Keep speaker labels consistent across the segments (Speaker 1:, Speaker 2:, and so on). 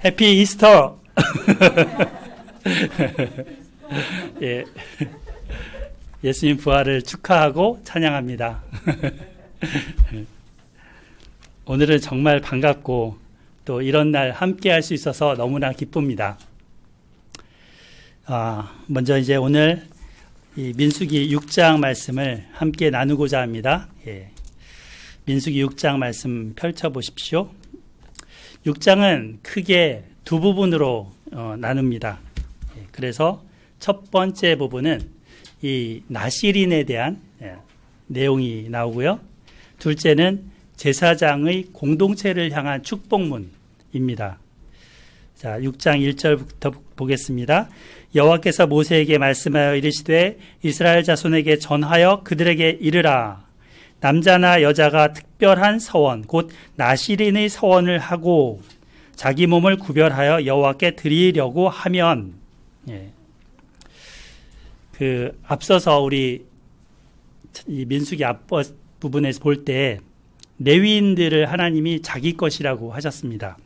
Speaker 1: 해피 이스터! 예. 예수님 부활을 축하하고 찬양합니다. 오늘은 정말 반갑고 또 이런 날 함께 할 수 있어서 너무나 기쁩니다. 먼저 이제 오늘 이 민수기 6장 말씀을 함께 나누고자 합니다. 예. 민수기 6장 말씀 펼쳐 보십시오. 6장은 크게 두 부분으로 나눕니다. 예. 그래서 첫 번째 부분은 이 나실인에 대한 내용이 나오고요. 둘째는 제사장의 공동체를 향한 축복문입니다. 자, 6장 1절부터 보겠습니다. 여호와께서 모세에게 말씀하여 이르시되 이스라엘 자손에게 전하여 그들에게 이르라. 남자나 여자가 특별한 서원 곧 나실인의 서원을 하고 자기 몸을 구별하여 여호와께 드리려고 하면, 앞서서 우리 이 민수기 앞부분에서 볼 때 레위인들을 하나님이 자기 것이라고 하셨습니다.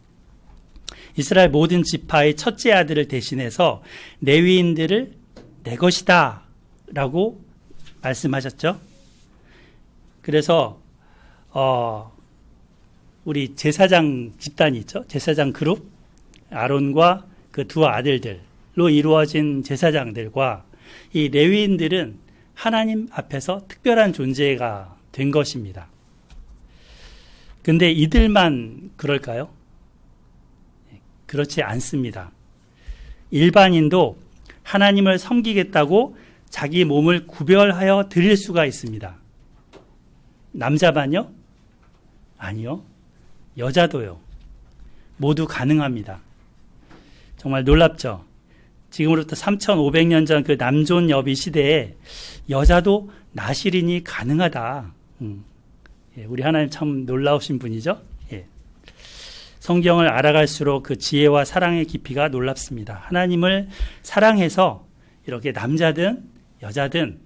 Speaker 1: 이스라엘 모든 지파의 첫째 아들을 대신해서 레위인들을 내 것이다 라고 말씀하셨죠. 그래서 우리 제사장 집단이 있죠. 제사장 그룹, 아론과 그 두 아들들로 이루어진 제사장들과 이 레위인들은 하나님 앞에서 특별한 존재가 된 것입니다. 근데 이들만 그럴까요? 그렇지 않습니다. 일반인도 하나님을 섬기겠다고 자기 몸을 구별하여 드릴 수가 있습니다. 남자만요? 아니요. 여자도요. 모두 가능합니다. 정말 놀랍죠? 지금으로부터 3,500년 전 그 남존 여비 시대에 여자도 나실인이 가능하다. 우리 하나님 참 놀라우신 분이죠? 성경을 알아갈수록 그 지혜와 사랑의 깊이가 놀랍습니다. 하나님을 사랑해서 이렇게 남자든 여자든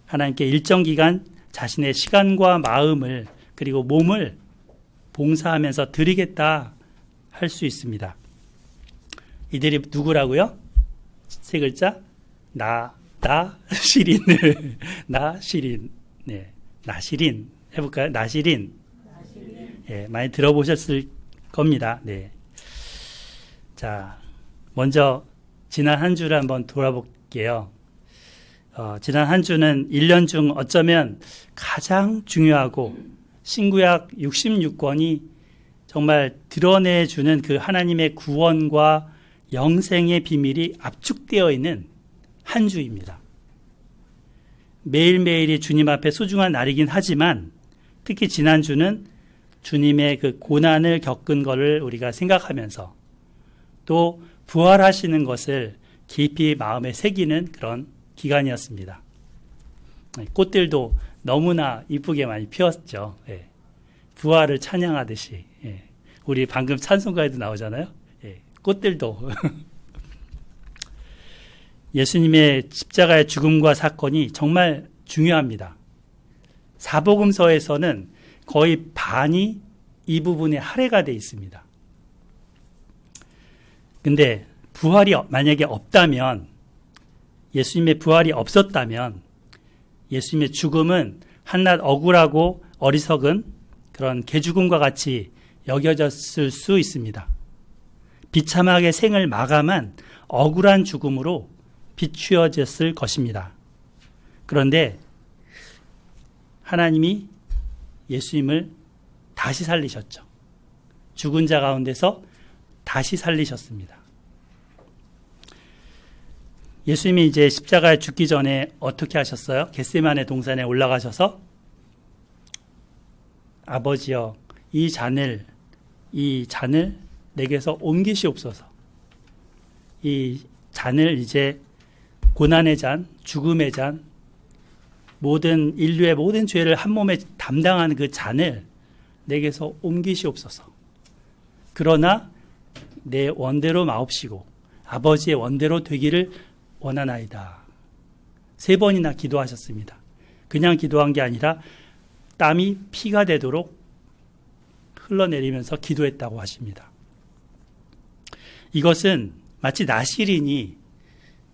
Speaker 1: 하나님께 일정 기간 자신의 시간과 마음을 그리고 몸을 봉사하면서 드리겠다 할 수 있습니다. 이들이 누구라고요? 세 글자? 나실인. 나실인. 네. 나실인. 해볼까요? 나실인. 예, 많이 들어보셨을 겁니다. 네. 자, 먼저 지난 한 주를 한번 돌아볼게요. 지난 한 주는 1년 중 어쩌면 가장 중요하고 신구약 66권이 정말 드러내주는 그 하나님의 구원과 영생의 비밀이 압축되어 있는 한 주입니다. 매일매일이 주님 앞에 소중한 날이긴 하지만 특히 지난 주는 주님의 그 고난을 겪은 것을 우리가 생각하면서 또 부활하시는 것을 깊이 마음에 새기는 그런 기간이었습니다. 꽃들도 너무나 이쁘게 많이 피었죠. 부활을 찬양하듯이. 우리 방금 찬송가에도 나오잖아요. 꽃들도. 예수님의 십자가의 죽음과 사건이 정말 중요합니다. 사복음서에서는 거의 반이 이 부분에 할애가 되어 있습니다. 근데 부활이 만약에 없다면, 예수님의 부활이 없었다면 예수님의 죽음은 한낱 억울하고 어리석은 그런 개죽음과 같이 여겨졌을 수 있습니다. 비참하게 생을 마감한 억울한 죽음으로 비추어졌을 것입니다. 그런데 하나님이 예수님을 다시 살리셨죠. 죽은 자 가운데서 다시 살리셨습니다. 예수님이 이제 십자가에 죽기 전에 어떻게 하셨어요? 겟세마네 동산에 올라가셔서 아버지여 이 잔을 내게서 옮기시옵소서. 이 잔을 이제 고난의 잔, 죽음의 잔, 모든 인류의 모든 죄를 한 몸에 담당하는 그 잔을 내게서 옮기시옵소서. 그러나 내 원대로 마옵시고 아버지의 원대로 되기를 원하나이다. 3번이나 기도하셨습니다. 그냥 기도한 게 아니라 땀이 피가 되도록 흘러내리면서 기도했다고 하십니다. 이것은 마치 나실인이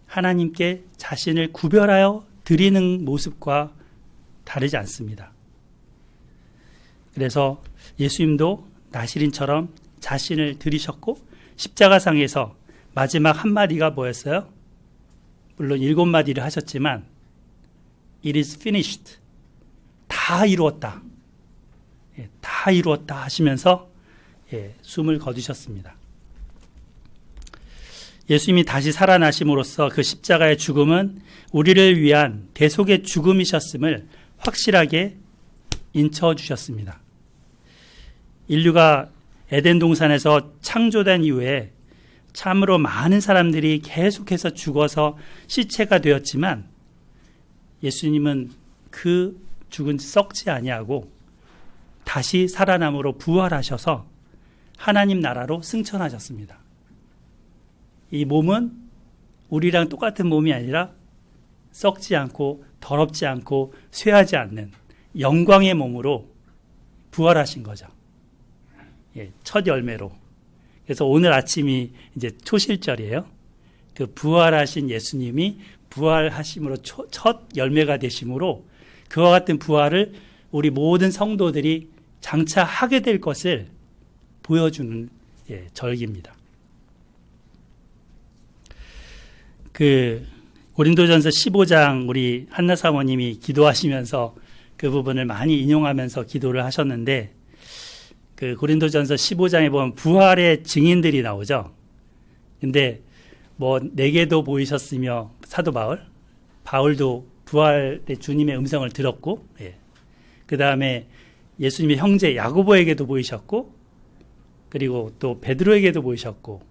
Speaker 1: 하나님께 자신을 구별하여 드리는 모습과 다르지 않습니다. 그래서 예수님도 나실인처럼 자신을 드리셨고 십자가상에서 마지막 한마디가 뭐였어요? 물론 7마디를 하셨지만 It is finished. 다 이루었다. 다 이루었다 하시면서 숨을 거두셨습니다. 예수님이 다시 살아나심으로써 그 십자가의 죽음은 우리를 위한 대속의 죽음이셨음을 확실하게 인쳐주셨습니다. 인류가 에덴 동산에서 창조된 이후에 참으로 많은 사람들이 계속해서 죽어서 시체가 되었지만 예수님은 그 죽은 썩지 아니하고 다시 살아남으로 부활하셔서 하나님 나라로 승천하셨습니다. 이 몸은 우리랑 똑같은 몸이 아니라 썩지 않고 더럽지 않고 쇠하지 않는 영광의 몸으로 부활하신 거죠. 첫 열매로. 그래서 오늘 아침이 이제 초실절이에요. 그 부활하신 예수님이 부활하심으로 첫 열매가 되심으로 그와 같은 부활을 우리 모든 성도들이 장차 하게 될 것을 보여주는 절기입니다. 그 고린도전서 15장 우리 한나 사모님이 기도하시면서 그 부분을 많이 인용하면서 기도를 하셨는데 그 고린도전서 15장에 보면 부활의 증인들이 나오죠. 근데 뭐 내게도 보이셨으며 사도 바울도 부활의 주님의 음성을 들었고, 그 다음에 예수님의 형제 야고보에게도 보이셨고, 그리고 또 베드로에게도 보이셨고,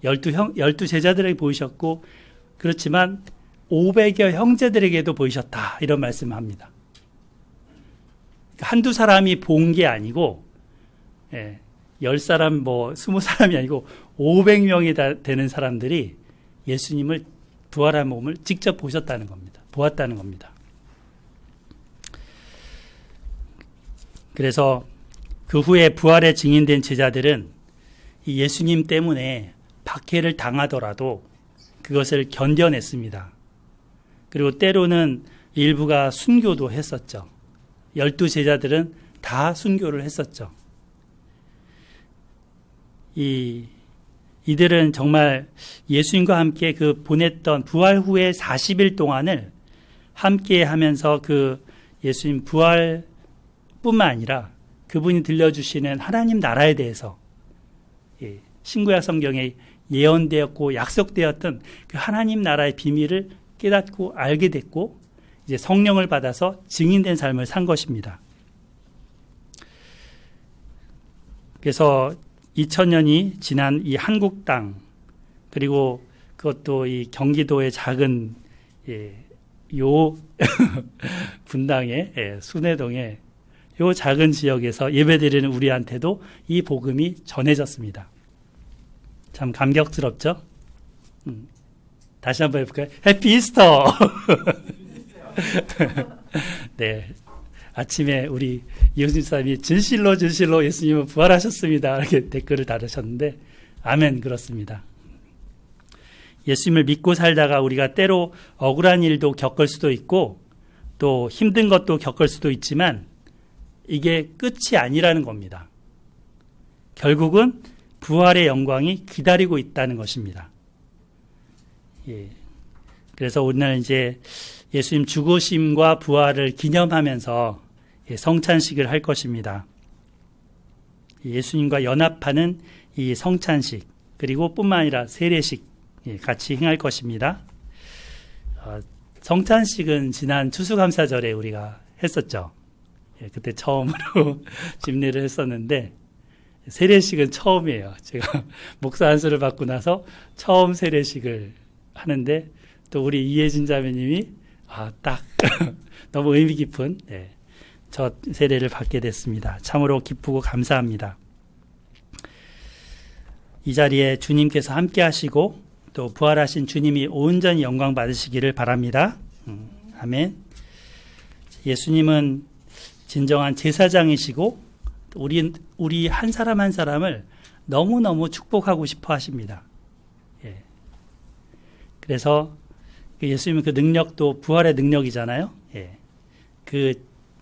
Speaker 1: 12 제자들에게 보이셨고, 그렇지만 500여 형제들에게도 보이셨다 이런 말씀을 합니다. 한두 사람이 본 게 아니고 10사람 20사람이 아니고 500명이 되는 사람들이 예수님을 부활한 몸을 직접 보았다는 겁니다. 그래서 그 후에 부활에 증인된 제자들은 이 예수님 때문에 박해를 당하더라도 그것을 견뎌냈습니다. 그리고 때로는 일부가 순교도 했었죠. 12 제자들은 다 순교를 했었죠. 이들은 정말 예수님과 함께 그 보냈던 부활 후에 40일 동안을 함께 하면서 그 예수님 부활뿐만 아니라 그분이 들려주시는 하나님 나라에 대해서 신구약 성경에 예언되었고 약속되었던 그 하나님 나라의 비밀을 깨닫고 알게 됐고 이제 성령을 받아서 증인된 삶을 산 것입니다. 그래서 2000년이 지난 이 한국 땅 그리고 그것도 이 경기도의 작은 요 분당의 순회동의 요 작은 지역에서 예배드리는 우리한테도 이 복음이 전해졌습니다. 참 감격스럽죠? 다시 한번 해볼까요? 해피 이스터! 네. 아침에 우리 이효진 사람이 진실로 예수님은 부활하셨습니다. 이렇게 댓글을 달으셨는데, 아멘, 그렇습니다. 예수님을 믿고 살다가 우리가 때로 억울한 일도 겪을 수도 있고, 또 힘든 것도 겪을 수도 있지만, 이게 끝이 아니라는 겁니다. 결국은 부활의 영광이 기다리고 있다는 것입니다. 그래서 오늘 이제 예수님 죽으심과 부활을 기념하면서 성찬식을 할 것입니다. 예수님과 연합하는 이 성찬식 그리고 뿐만 아니라 세례식 같이 행할 것입니다. 성찬식은 지난 추수감사절에 우리가 했었죠. 그때 처음으로 집례를 했었는데 세례식은 처음이에요. 제가 목사 안수를 받고 나서 처음 세례식을 하는데 또 우리 이혜진 자매님이 딱 너무 의미 깊은 첫 세례를 받게 됐습니다. 참으로 기쁘고 감사합니다. 이 자리에 주님께서 함께 하시고 또 부활하신 주님이 온전히 영광 받으시기를 바랍니다. 아멘. 예수님은 진정한 제사장이시고 우리 한 사람 한 사람을 너무너무 축복하고 싶어 하십니다. 예. 그래서 예수님은 그 능력도 부활의 능력이잖아요. 예. 그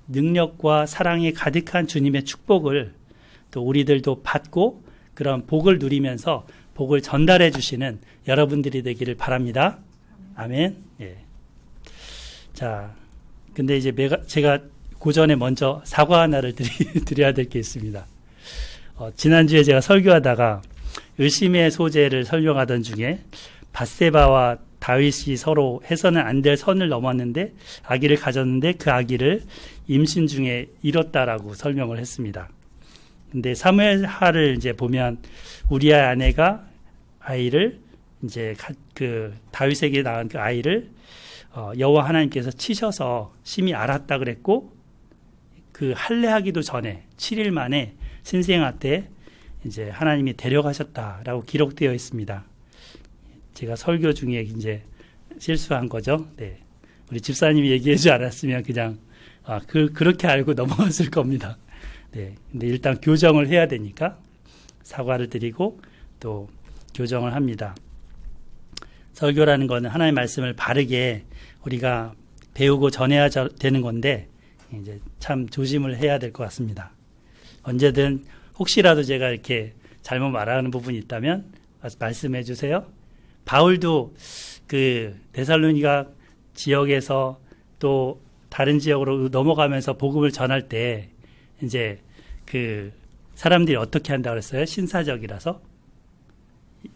Speaker 1: 능력과 사랑이 가득한 주님의 축복을 또 우리들도 받고 그런 복을 누리면서 복을 전달해 주시는 여러분들이 되기를 바랍니다. 아멘. 예. 자, 근데 이제 제가 고전에 먼저 사과 하나를 드려야 될 게 있습니다. 지난주에 제가 설교하다가 의심의 소재를 설명하던 중에 밧세바와 다윗이 서로 해서는 안 될 선을 넘었는데 아기를 가졌는데 그 아기를 임신 중에 잃었다라고 설명을 했습니다. 근데 사무엘하를 이제 보면 우리아의 아내가 아이를 이제 그 다윗에게 낳은 그 아이를 여호와 하나님께서 치셔서 심히 알았다 그랬고 그 할례하기도 전에 7일 만에 신생아 때 이제 하나님이 데려가셨다라고 기록되어 있습니다. 제가 설교 중에 이제 실수한 거죠. 네. 우리 집사님이 얘기해주지 않았으면 그냥 그렇게 알고 넘어갔을 겁니다. 네. 근데 일단 교정을 해야 되니까 사과를 드리고 또 교정을 합니다. 설교라는 거는 하나님의 말씀을 바르게 우리가 배우고 전해야 되는 건데 이제 참 조심을 해야 될 것 같습니다. 언제든 혹시라도 제가 이렇게 잘못 말하는 부분이 있다면 말씀해 주세요. 바울도 그 데살로니가 지역에서 또 다른 지역으로 넘어가면서 복음을 전할 때 이제 그 사람들이 어떻게 한다고 그랬어요? 신사적이라서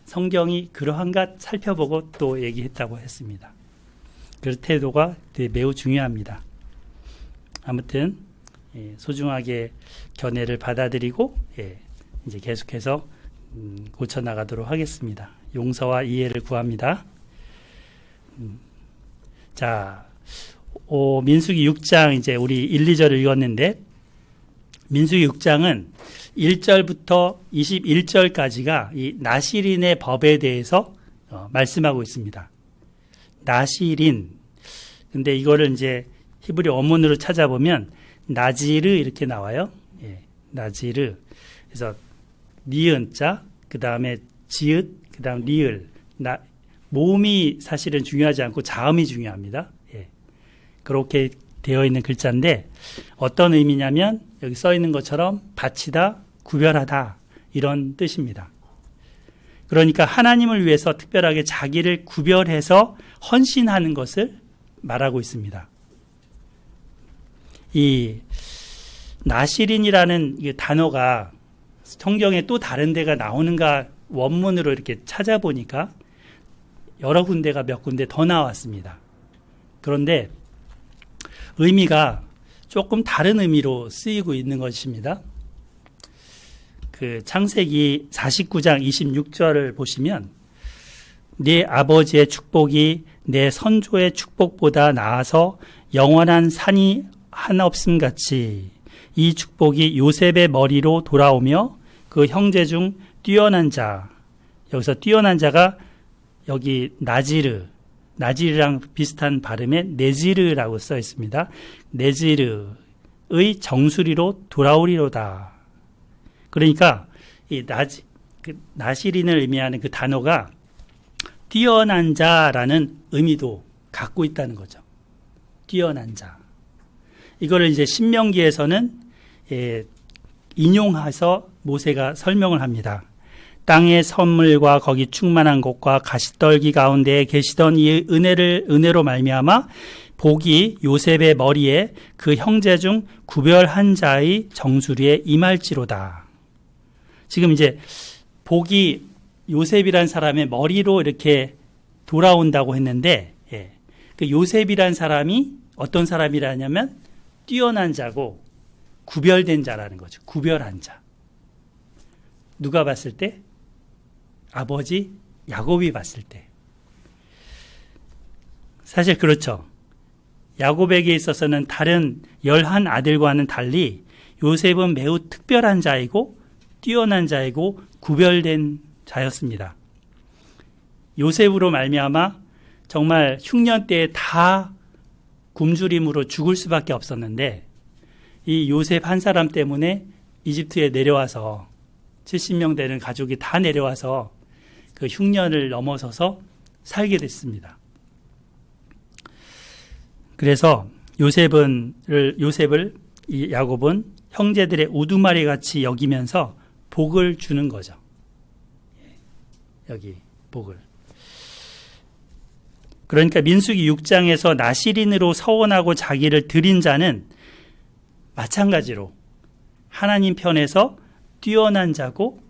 Speaker 1: 성경이 그러한가 살펴보고 또 얘기했다고 했습니다. 그 태도가 매우 중요합니다. 아무튼 소중하게 견해를 받아들이고 이제 계속해서 고쳐 나가도록 하겠습니다. 용서와 이해를 구합니다. 자, 민수기 6장 이제 우리 1, 2절을 읽었는데 민수기 6장은 1절부터 21절까지가 이 나시린의 법에 대해서 말씀하고 있습니다. 나시린. 근데 이거를 이제 히브리 원문으로 찾아보면 나지르 이렇게 나와요. 예, 나지르. 그래서 니은 자, 그 다음에 지읒, 그 다음 리을. 모음이 사실은 중요하지 않고 자음이 중요합니다. 예, 그렇게 되어 있는 글자인데 어떤 의미냐면 여기 써 있는 것처럼 바치다, 구별하다 이런 뜻입니다. 그러니까 하나님을 위해서 특별하게 자기를 구별해서 헌신하는 것을 말하고 있습니다. 이 나시린이라는 단어가 성경에 또 다른 데가 나오는가 원문으로 이렇게 찾아보니까 여러 군데가 몇 군데 더 나왔습니다. 그런데 의미가 조금 다른 의미로 쓰이고 있는 것입니다. 그 창세기 49장 26절을 보시면 네 아버지의 축복이 내 선조의 축복보다 나아서 영원한 산이 하나 없음 같이 이 축복이 요셉의 머리로 돌아오며 그 형제 중 뛰어난 자, 여기서 뛰어난 자가 여기 나지르랑 비슷한 발음의 네지르라고 써 있습니다. 네지르의 정수리로 돌아오리로다. 그러니까 이 나시린을 의미하는 그 단어가 뛰어난 자라는 의미도 갖고 있다는 거죠. 뛰어난 자. 이거를 이제 신명기에서는 인용해서 모세가 설명을 합니다. 땅의 선물과 거기 충만한 곳과 가시떨기 가운데에 계시던 이 은혜로 말미암아 복이 요셉의 머리에 그 형제 중 구별한 자의 정수리에 임할지로다. 지금 이제 복이 요셉이란 사람의 머리로 이렇게 돌아온다고 했는데 그 요셉이란 사람이 어떤 사람이라냐면 뛰어난 자고 구별된 자라는 거죠. 구별한 자. 누가 봤을 때? 아버지 야곱이 봤을 때. 사실 그렇죠. 야곱에게 있어서는 다른 11 아들과는 달리 요셉은 매우 특별한 자이고 뛰어난 자이고 구별된 자였습니다. 요셉으로 말미암아 정말 흉년 때에 다 굶주림으로 죽을 수밖에 없었는데 이 요셉 한 사람 때문에 이집트에 내려와서 70명 되는 가족이 다 내려와서 그 흉년을 넘어서서 살게 됐습니다. 그래서 요셉을 이 야곱은 형제들의 우두머리 같이 여기면서 복을 주는 거죠. 여기 복을. 그러니까 민수기 6장에서 나실인으로 서원하고 자기를 드린 자는 마찬가지로 하나님 편에서 뛰어난 자고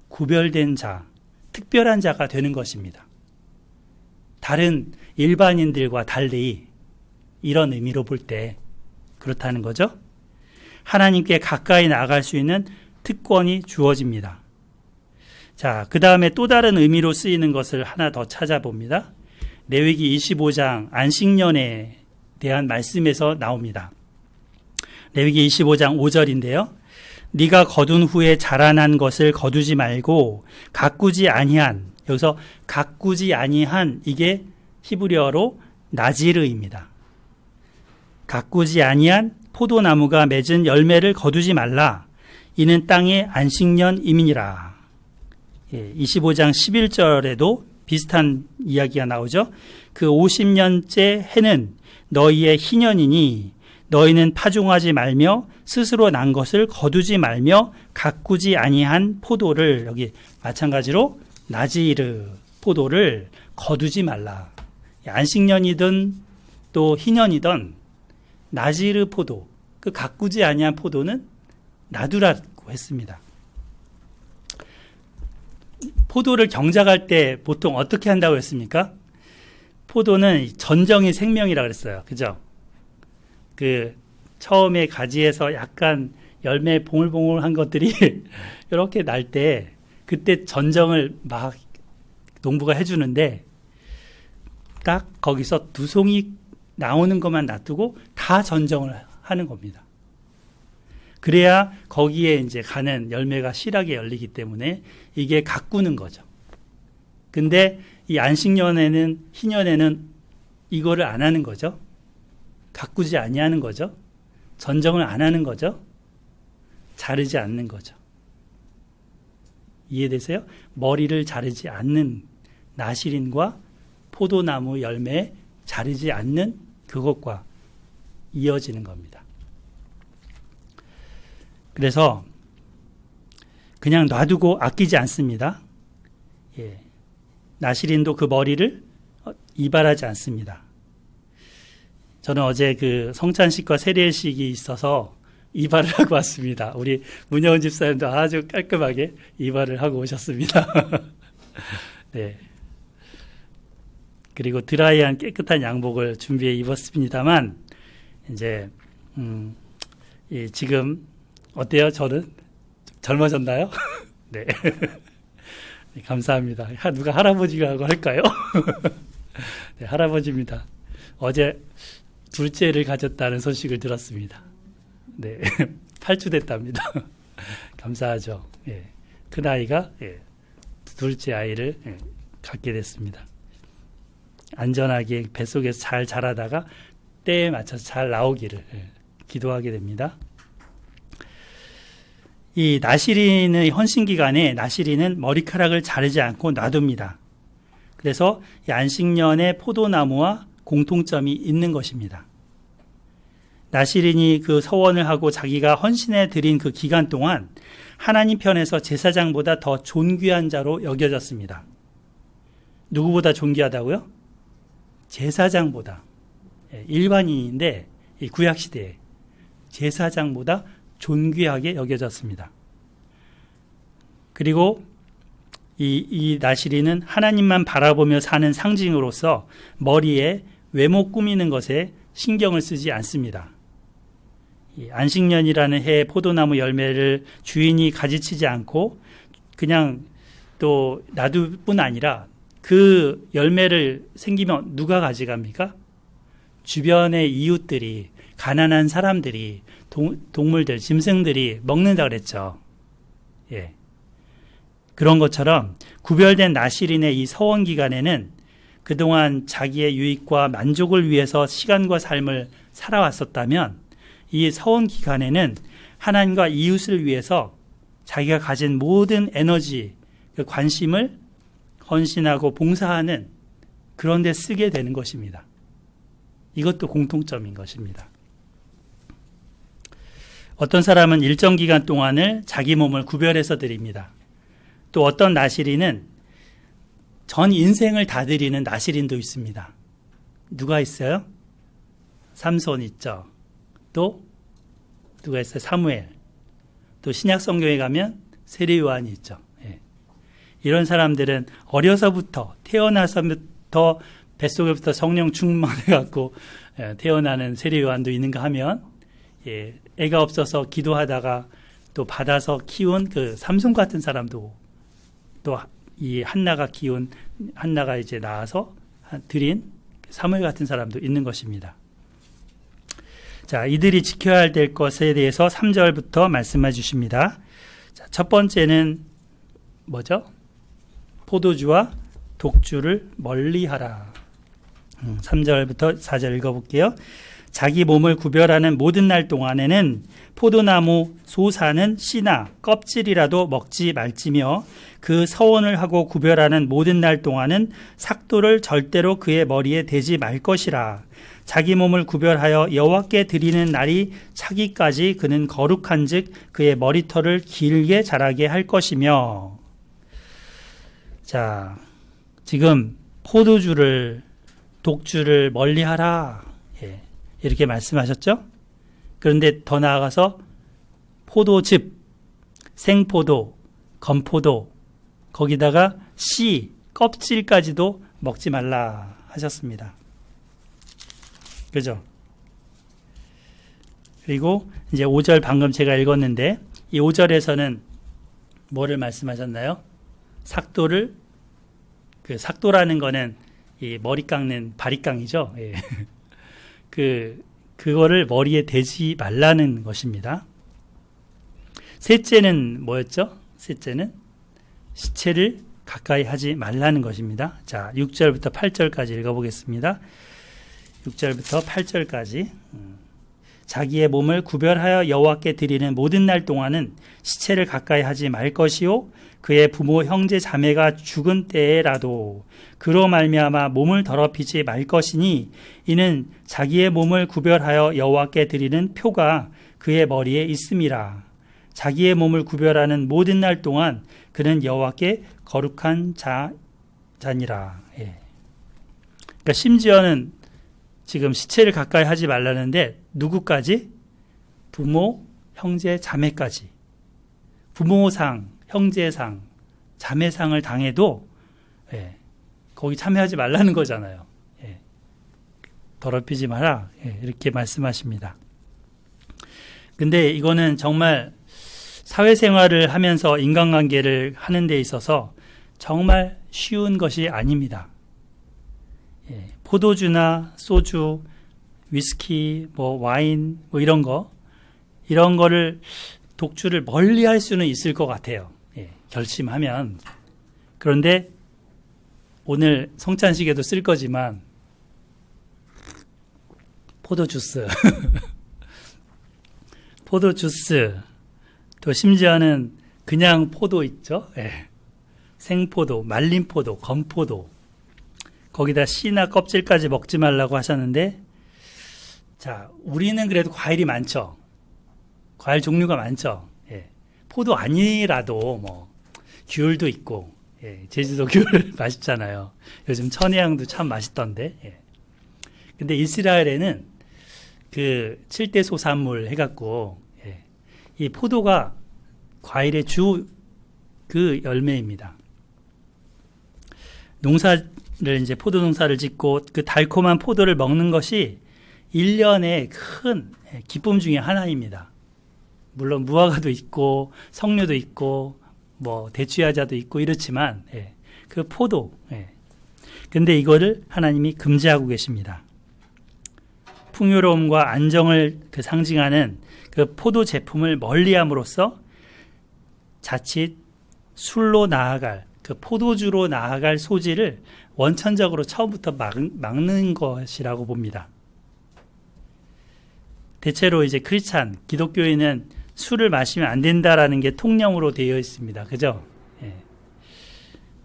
Speaker 1: 구별된 자, 특별한 자가 되는 것입니다. 다른 일반인들과 달리 이런 의미로 볼 때 그렇다는 거죠. 하나님께 가까이 나아갈 수 있는 특권이 주어집니다. 자, 그 다음에 또 다른 의미로 쓰이는 것을 하나 더 찾아봅니다. 레위기 25장 안식년에 대한 말씀에서 나옵니다. 레위기 25장 5절인데요. 네가 거둔 후에 자라난 것을 거두지 말고 가꾸지 아니한, 여기서 가꾸지 아니한, 이게 히브리어로 나지르입니다. 가꾸지 아니한 포도나무가 맺은 열매를 거두지 말라. 이는 땅의 안식년임이니라. 25장 11절에도 비슷한 이야기가 나오죠. 그 50년째 해는 너희의 희년이니 너희는 파종하지 말며 스스로 난 것을 거두지 말며 가꾸지 아니한 포도를, 여기 마찬가지로 나지르 포도를 거두지 말라. 안식년이든 또 희년이든 나지르 포도, 그 가꾸지 아니한 포도는 놔두라고 했습니다. 포도를 경작할 때 보통 어떻게 한다고 했습니까? 포도는 전정이 생명이라고 그랬어요. 그죠? 그 처음에 가지에서 약간 열매 봉글봉글한 것들이 이렇게 날 때 그때 전정을 막 농부가 해주는데 딱 거기서 두 송이 나오는 것만 놔두고 다 전정을 하는 겁니다. 그래야 거기에 이제 가는 열매가 실하게 열리기 때문에 이게 가꾸는 거죠. 근데 이 안식년에는, 희년에는 이거를 안 하는 거죠. 가꾸지 아니하는 거죠. 전정을 안 하는 거죠. 자르지 않는 거죠. 이해되세요? 머리를 자르지 않는 나실인과 포도나무 열매 자르지 않는 그것과 이어지는 겁니다. 그래서 그냥 놔두고 아끼지 않습니다. 예. 나실인도 그 머리를 이발하지 않습니다. 저는 어제 그 성찬식과 세례식이 있어서 이발을 하고 왔습니다. 우리 문여은 집사님도 아주 깔끔하게 이발을 하고 오셨습니다. 네. 그리고 드라이한 깨끗한 양복을 준비해 입었습니다만, 이제, 지금, 어때요? 저는? 젊어졌나요? 네. 감사합니다. 누가 할아버지라고 할까요? 네, 할아버지입니다. 어제 둘째를 가졌다는 소식을 들었습니다. 네. 8주 됐답니다. 감사하죠. 예. 큰 아이가, 예. 둘째 아이를, 예. 갖게 됐습니다. 안전하게 뱃속에서 잘 자라다가 때에 맞춰서 잘 나오기를 기도하게 됩니다. 이 나실인의 헌신기간에 나실인은 머리카락을 자르지 않고 놔둡니다. 그래서 이 안식년의 포도나무와 공통점이 있는 것입니다. 나실인이 그 서원을 하고 자기가 헌신해 드린 그 기간 동안 하나님 편에서 제사장보다 더 존귀한 자로 여겨졌습니다. 누구보다 존귀하다고요? 제사장보다. 일반인인데 이 구약시대에 제사장보다 존귀하게 여겨졌습니다. 그리고 이 나실인은 하나님만 바라보며 사는 상징으로서 머리에 외모 꾸미는 것에 신경을 쓰지 않습니다. 이 안식년이라는 해에 포도나무 열매를 주인이 가지치지 않고 그냥 또 놔둘 뿐 아니라 그 열매를 생기면 누가 가져갑니까? 주변의 이웃들이, 가난한 사람들이, 동물들, 짐승들이 먹는다 그랬죠. 예. 그런 것처럼 구별된 나실인의 이 서원 기간에는 그동안 자기의 유익과 만족을 위해서 시간과 삶을 살아왔었다면 이 서원 기간에는 하나님과 이웃을 위해서 자기가 가진 모든 에너지, 그 관심을 헌신하고 봉사하는 그런 데 쓰게 되는 것입니다. 이것도 공통점인 것입니다. 어떤 사람은 일정 기간 동안을 자기 몸을 구별해서 드립니다. 또 어떤 나시린은 전 인생을 다 드리는 나시린도 있습니다. 누가 있어요? 삼손 있죠. 또 누가 있어요? 사무엘. 또 신약 성경에 가면 세례 요한이 있죠. 예. 이런 사람들은 어려서부터 태어나서부터 뱃속에부터 성령 충만해갖고 태어나는 세례 요한도 있는가 하면 애가 없어서 기도하다가 또 받아서 키운 그 삼손 같은 사람도 또 이 한나가 이제 낳아서 드린 사무엘 같은 사람도 있는 것입니다. 자, 이들이 지켜야 될 것에 대해서 3절부터 말씀해 주십니다. 자, 첫 번째는 뭐죠? 포도주와 독주를 멀리하라. 3절부터 4절 읽어볼게요. 자기 몸을 구별하는 모든 날 동안에는 포도나무 솟아는 씨나 껍질이라도 먹지 말지며 그 서원을 하고 구별하는 모든 날 동안은 삭도를 절대로 그의 머리에 대지 말 것이라. 자기 몸을 구별하여 여호와께 드리는 날이 차기까지 그는 거룩한즉 그의 머리털을 길게 자라게 할 것이며. 자, 지금 포도주를 독주를 멀리하라. 이렇게 말씀하셨죠? 그런데 더 나아가서 포도즙, 생포도, 건포도, 거기다가 씨, 껍질까지도 먹지 말라 하셨습니다. 그죠? 그리고 이제 5절 방금 제가 읽었는데 이 5절에서는 뭐를 말씀하셨나요? 삭도를, 그 삭도라는 거는 이 머리 깎는 바리깡이죠. 예. 그거를 머리에 대지 말라는 것입니다. 셋째는 뭐였죠? 셋째는 시체를 가까이 하지 말라는 것입니다. 자, 6절부터 8절까지 읽어보겠습니다. 6절부터 8절까지. 자기의 몸을 구별하여 여호와께 드리는 모든 날 동안은 시체를 가까이 하지 말 것이요 그의 부모 형제 자매가 죽은 때에라도 그로 말미암아 몸을 더럽히지 말 것이니 이는 자기의 몸을 구별하여 여호와께 드리는 표가 그의 머리에 있음이라. 자기의 몸을 구별하는 모든 날 동안 그는 여호와께 거룩한 자니라. 예. 그러니까 심지어는 지금 시체를 가까이 하지 말라는데 누구까지? 부모, 형제, 자매까지. 부모상, 형제상, 자매상을 당해도 거기 참여하지 말라는 거잖아요. 더럽히지 마라. 이렇게 말씀하십니다. 근데 이거는 정말 사회생활을 하면서 인간관계를 하는 데 있어서 정말 쉬운 것이 아닙니다. 포도주나 소주, 위스키, 와인, 이런 거를 독주를 멀리 할 수는 있을 것 같아요. 결심하면. 그런데 오늘 성찬식에도 쓸 거지만 포도주스, 포도주스, 또 심지어는 그냥 포도 있죠. 생포도, 말린 포도, 건포도, 거기다 씨나 껍질까지 먹지 말라고 하셨는데, 자, 우리는 그래도 과일이 많죠. 과일 종류가 많죠. 포도 아니라도 귤도 있고, 제주도 귤 맛있잖아요. 요즘 천혜향도 참 맛있던데. 근데 이스라엘에는 그 7대 소산물 해갖고 이 포도가 과일의 주 그 열매입니다. 농사를 이제 포도 농사를 짓고 그 달콤한 포도를 먹는 것이 1년의 큰 기쁨 중에 하나입니다. 물론 무화과도 있고 석류도 있고 대추야자도 있고 이렇지만 그 포도, 근데 이거를 하나님이 금지하고 계십니다. 풍요로움과 안정을 상징하는 그 포도 제품을 멀리함으로써 자칫 술로 나아갈, 그 포도주로 나아갈 소지를 원천적으로 처음부터 막는 것이라고 봅니다. 대체로 이제 기독교인은 술을 마시면 안 된다라는 게 통념으로 되어 있습니다. 그죠? 예.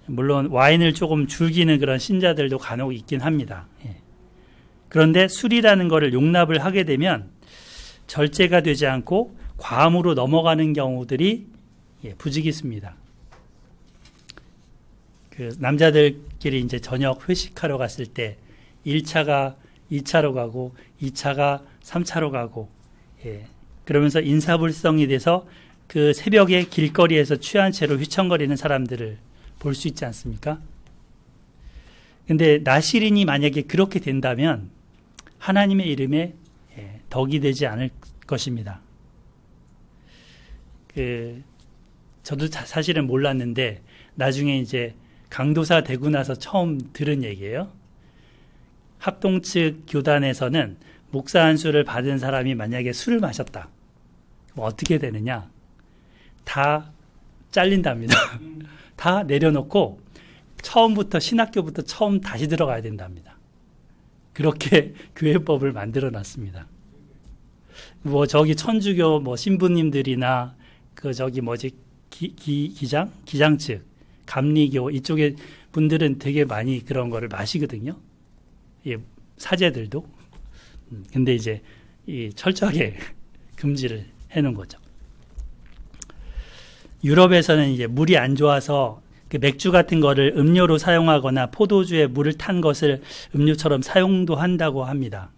Speaker 1: 물론 와인을 조금 즐기는 그런 신자들도 간혹 있긴 합니다. 예. 그런데 술이라는 것을 용납을 하게 되면 절제가 되지 않고 과음으로 넘어가는 경우들이 부지기수입니다. 그 남자들끼리 이제 저녁 회식하러 갔을 때 1차가 2차로 가고 2차가 3차로 가고, 예. 그러면서 인사불성이 돼서 그 새벽에 길거리에서 취한 채로 휘청거리는 사람들을 볼 수 있지 않습니까? 근데 나시린이 만약에 그렇게 된다면 하나님의 이름에 덕이 되지 않을 것입니다. 저도 사실은 몰랐는데 나중에 이제 강도사 되고 나서 처음 들은 얘기예요. 합동 측 교단에서는 목사 안수를 받은 사람이 만약에 술을 마셨다. 그럼 어떻게 되느냐? 다 잘린답니다. 다 내려놓고 처음부터 신학교부터 처음 다시 들어가야 된답니다. 그렇게 교회법을 만들어 놨습니다. 뭐 저기 천주교 뭐 신부님들이나 그 저기 뭐지 기장 측 감리교 이쪽에 분들은 되게 많이 그런 거를 마시거든요. 예, 사제들도. 근데 이제 이 철저하게 금지를 해놓은 거죠. 유럽에서는 이제 물이 안 좋아서 그 맥주 같은 거를 음료로 사용하거나 포도주에 물을 탄 것을 음료처럼 사용도 한다고 합니다.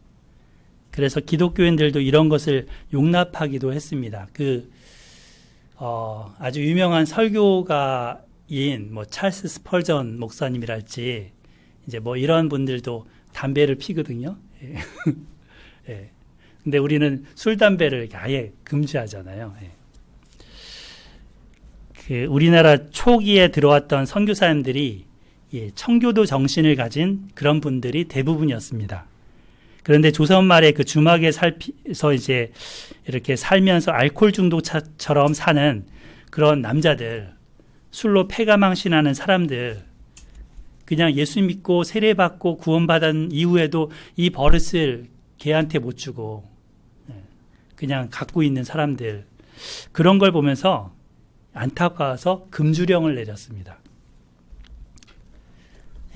Speaker 1: 그래서 기독교인들도 이런 것을 용납하기도 했습니다. 아주 유명한 설교가인 뭐 찰스 스펄전 목사님이랄지 이제 뭐 이런 분들도 담배를 피거든요. 예. 근데 우리는 술, 담배를 아예 금지하잖아요. 예. 우리나라 초기에 들어왔던 선교사님들이 청교도 정신을 가진 그런 분들이 대부분이었습니다. 그런데 조선 말에 그 주막에 살피서 이제 이렇게 살면서 알코올 중독자처럼 사는 그런 남자들, 술로 패가망신하는 사람들, 그냥 예수 믿고 세례받고 구원받은 이후에도 이 버릇을 걔한테 못 주고 그냥 갖고 있는 사람들, 그런 걸 보면서 안타까워서 금주령을 내렸습니다.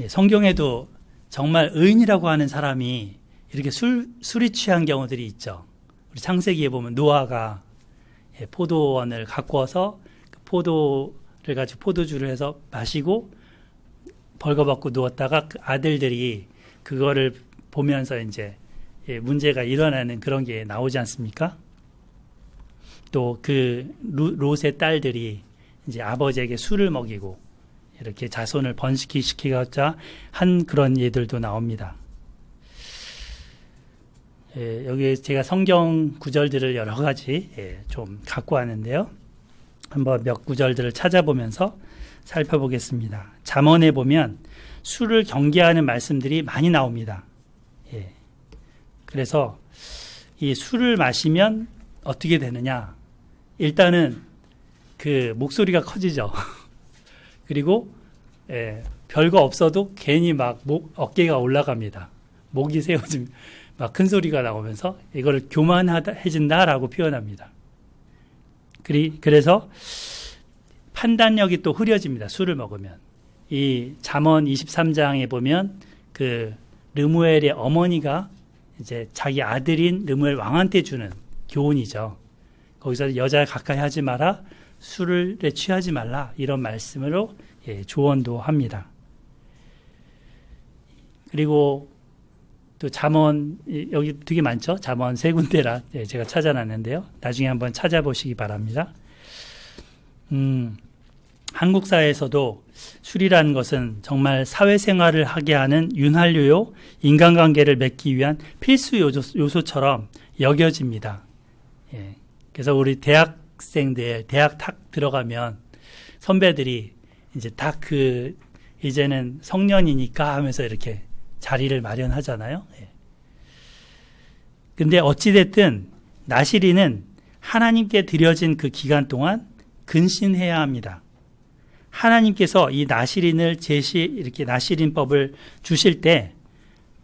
Speaker 1: 성경에도 정말 의인이라고 하는 사람이 이렇게 술이 취한 경우들이 있죠. 우리 창세기에 보면 노아가 포도원을 갖고 와서 그 포도를 가지고 포도주를 해서 마시고 벌거벗고 누웠다가 그 아들들이 그거를 보면서 이제 문제가 일어나는 그런 게 나오지 않습니까? 또 그 롯의 딸들이 이제 아버지에게 술을 먹이고 이렇게 자손을 번식시키고자 한 그런 예들도 나옵니다. 여기 제가 성경 구절들을 여러 가지 좀 갖고 왔는데요. 한번 몇 구절들을 찾아보면서 살펴보겠습니다. 잠언에 보면 술을 경계하는 말씀들이 많이 나옵니다. 그래서 이 술을 마시면 어떻게 되느냐? 일단은 그 목소리가 커지죠. 그리고 별거 없어도 괜히 막 어깨가 올라갑니다. 목이 세워지면 막 큰 소리가 나오면서 이거를 교만해진다라고 표현합니다. 그래서 판단력이 또 흐려집니다. 술을 먹으면. 이 잠언 23장에 보면 그 르무엘의 어머니가 이제 자기 아들인 르무엘 왕한테 주는 교훈이죠. 거기서 여자 가까이 하지 마라, 술에 취하지 말라, 이런 말씀으로 조언도 합니다. 그리고 또 잠언, 여기 되게 많죠? 잠언 3군데라 제가 찾아놨는데요. 나중에 한번 찾아보시기 바랍니다. 한국 사회에서도 술이라는 것은 정말 사회생활을 하게 하는 윤활유요, 인간관계를 맺기 위한 필수 요소처럼 여겨집니다. 그래서 우리 대학생들, 대학 탁 들어가면 선배들이 이제 딱 이제는 성년이니까 하면서 이렇게 자리를 마련하잖아요. 근데 어찌됐든 나시린은 하나님께 드려진 그 기간 동안 근신해야 합니다. 하나님께서 이 나시린을 이렇게 나시린법을 주실 때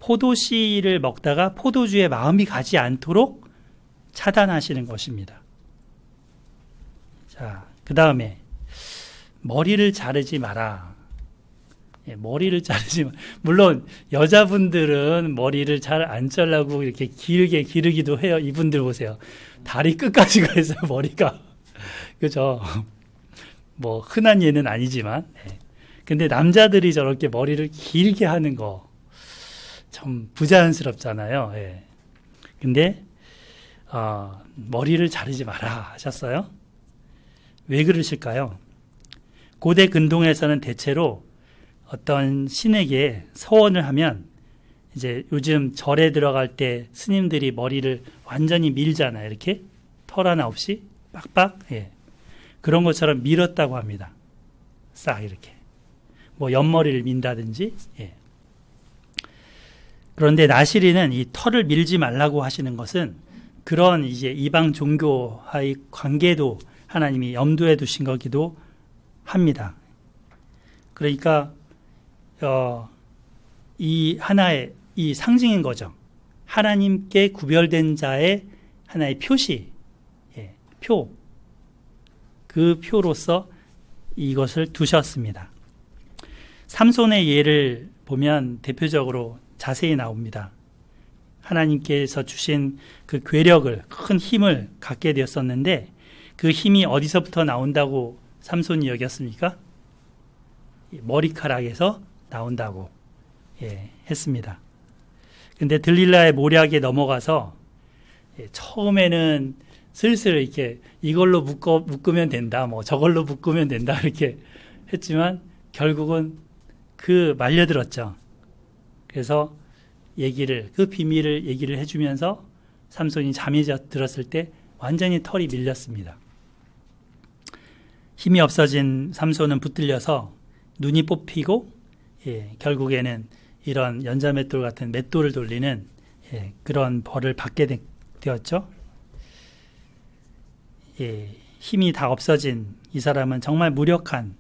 Speaker 1: 포도씨를 먹다가 포도주에 마음이 가지 않도록 차단하시는 것입니다. 자, 그 다음에 머리를 자르지 마라. 예, 머리를 자르지 마. 물론 여자분들은 머리를 잘 안 잘라고 이렇게 길게 기르기도 해요. 이분들 보세요. 다리 끝까지 가 있어요. 머리가. 그죠? 뭐 흔한 예는 아니지만. 예. 근데 남자들이 저렇게 머리를 길게 하는 거 참 부자연스럽잖아요. 예. 근데 머리를 자르지 마라 하셨어요. 왜 그러실까요? 고대 근동에서는 대체로 어떤 신에게 서원을 하면 이제 요즘 절에 들어갈 때 스님들이 머리를 완전히 밀잖아요. 이렇게 털 하나 없이 빡빡. 예. 그런 것처럼 밀었다고 합니다. 싹 이렇게. 뭐 옆머리를 민다든지. 예. 그런데 나시린은 이 털을 밀지 말라고 하시는 것은 그런 이제 이방 종교와의 관계도 하나님이 염두에 두신 거기도 합니다. 그러니까 이 하나의 이 상징인 거죠. 하나님께 구별된 자의 하나의 표시, 예, 표. 그 표로서 이것을 두셨습니다. 삼손의 예를 보면 대표적으로 자세히 나옵니다. 하나님께서 주신 그 괴력을, 큰 힘을 갖게 되었었는데 그 힘이 어디서부터 나온다고 삼손이 여겼습니까? 머리카락에서 나온다고 했습니다. 근데 들릴라의 모략에 넘어가서 처음에는 슬슬 이렇게 이걸로 묶으면 된다, 뭐 저걸로 묶으면 된다 이렇게 했지만 결국은 그 말려들었죠. 그래서 그 비밀을 얘기를 해주면서 삼손이 잠이 들었을 때 완전히 털이 밀렸습니다. 힘이 없어진 삼손은 붙들려서 눈이 뽑히고 결국에는 이런 연자맷돌 같은 맷돌을 돌리는 그런 벌을 받게 되었죠. 힘이 다 없어진 이 사람은 정말 무력한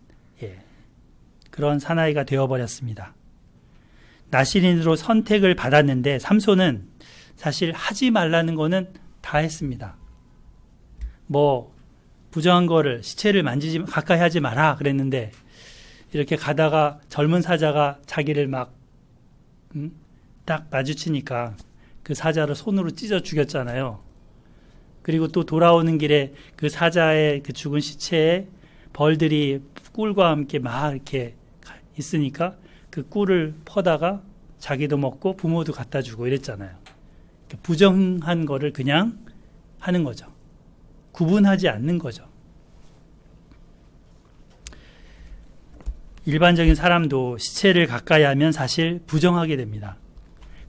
Speaker 1: 그런 사나이가 되어버렸습니다. 나시린으로 선택을 받았는데 삼손은 사실 하지 말라는 거는 다 했습니다. 뭐 부정한 거를 시체를 가까이 하지 마라 그랬는데 이렇게 가다가 젊은 사자가 자기를 막 딱 마주치니까 그 사자를 손으로 찢어 죽였잖아요. 그리고 또 돌아오는 길에 그 사자의 그 죽은 시체에 벌들이 꿀과 함께 막 이렇게 있으니까 그 꿀을 퍼다가 자기도 먹고 부모도 갖다 주고 이랬잖아요. 부정한 거를 그냥 하는 거죠. 구분하지 않는 거죠. 일반적인 사람도 시체를 가까이 하면 사실 부정하게 됩니다.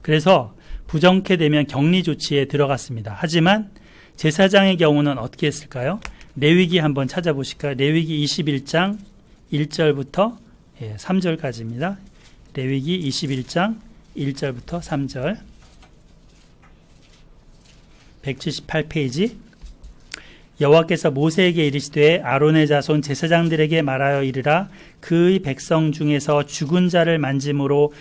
Speaker 1: 그래서 부정케 되면 격리 조치에 들어갔습니다. 하지만 제사장의 경우는 어떻게 했을까요? 레위기 한번 찾아보실까요? 레위기 21장 1절부터 3절까지입니다. 레위기 21장 1절부터 3절 178페이지. 여호와께서 모세에게 이르시되 아론의 자손 제사장들에게 말하여 이르라. 그의 백성 중에서 죽은 자를 만짐으로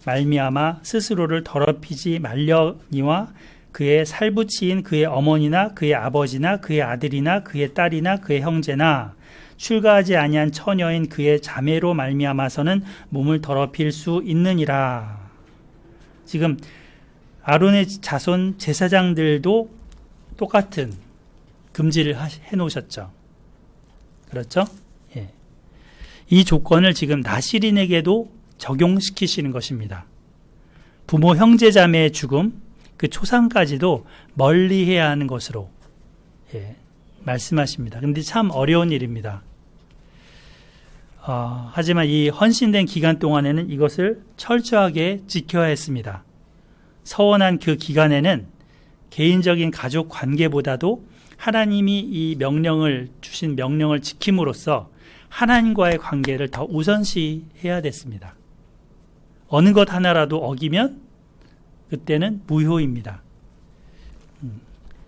Speaker 1: 말미암아 스스로를 더럽히지 말려니와 그의 살부치인 그의 어머니나 그의 아버지나 그의 아들이나 그의 딸이나 그의 형제나 출가하지 아니한 처녀인 그의 자매로 말미암아서는 몸을 더럽힐 수 있느니라. 지금 아론의 자손 제사장들도 똑같은 금지를 해놓으셨죠. 그렇죠? 예. 이 조건을 지금 나시린에게도 적용시키시는 것입니다. 부모 형제 자매의 죽음, 그 초상까지도 멀리해야 하는 것으로 말씀하십니다. 그런데 참 어려운 일입니다. 하지만 이 헌신된 기간 동안에는 이것을 철저하게 지켜야 했습니다. 서원한 그 기간에는 개인적인 가족 관계보다도 하나님이 이 명령을 주신 명령을 지킴으로써 하나님과의 관계를 더 우선시해야 됐습니다. 어느 것 하나라도 어기면 그때는 무효입니다.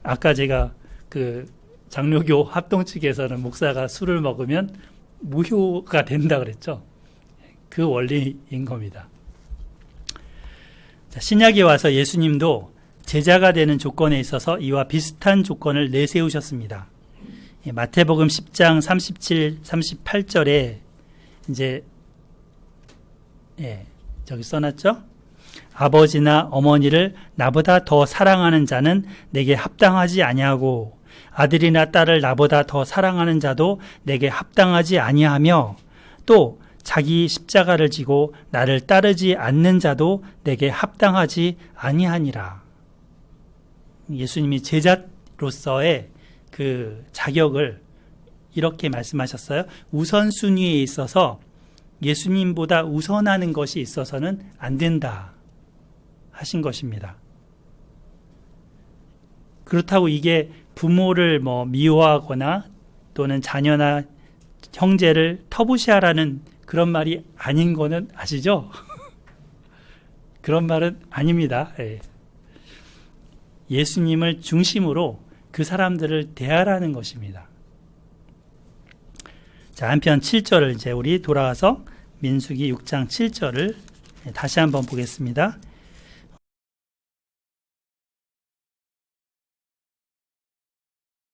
Speaker 1: 아까 제가 그 장로교 합동 측에서는 목사가 술을 먹으면 무효가 된다 그랬죠. 그 원리인 겁니다. 자, 신약에 와서 예수님도 제자가 되는 조건에 있어서 이와 비슷한 조건을 내세우셨습니다. 마태복음 10장 37, 38절에 이제 저기 써놨죠? 아버지나 어머니를 나보다 더 사랑하는 자는 내게 합당하지 아니하고 아들이나 딸을 나보다 더 사랑하는 자도 내게 합당하지 아니하며 또 자기 십자가를 지고 나를 따르지 않는 자도 내게 합당하지 아니하니라. 예수님이 제자로서의 그 자격을 이렇게 말씀하셨어요. 우선순위에 있어서 예수님보다 우선하는 것이 있어서는 안 된다 하신 것입니다. 그렇다고 이게 부모를 미워하거나 또는 자녀나 형제를 터부시하라는 그런 말이 아닌 거는 아시죠? 그런 말은 아닙니다. 예수님을 중심으로 그 사람들을 대하라는 것입니다. 자, 한편 7절을 이제 우리 돌아와서 민수기 6장 7절을 다시 한번 보겠습니다.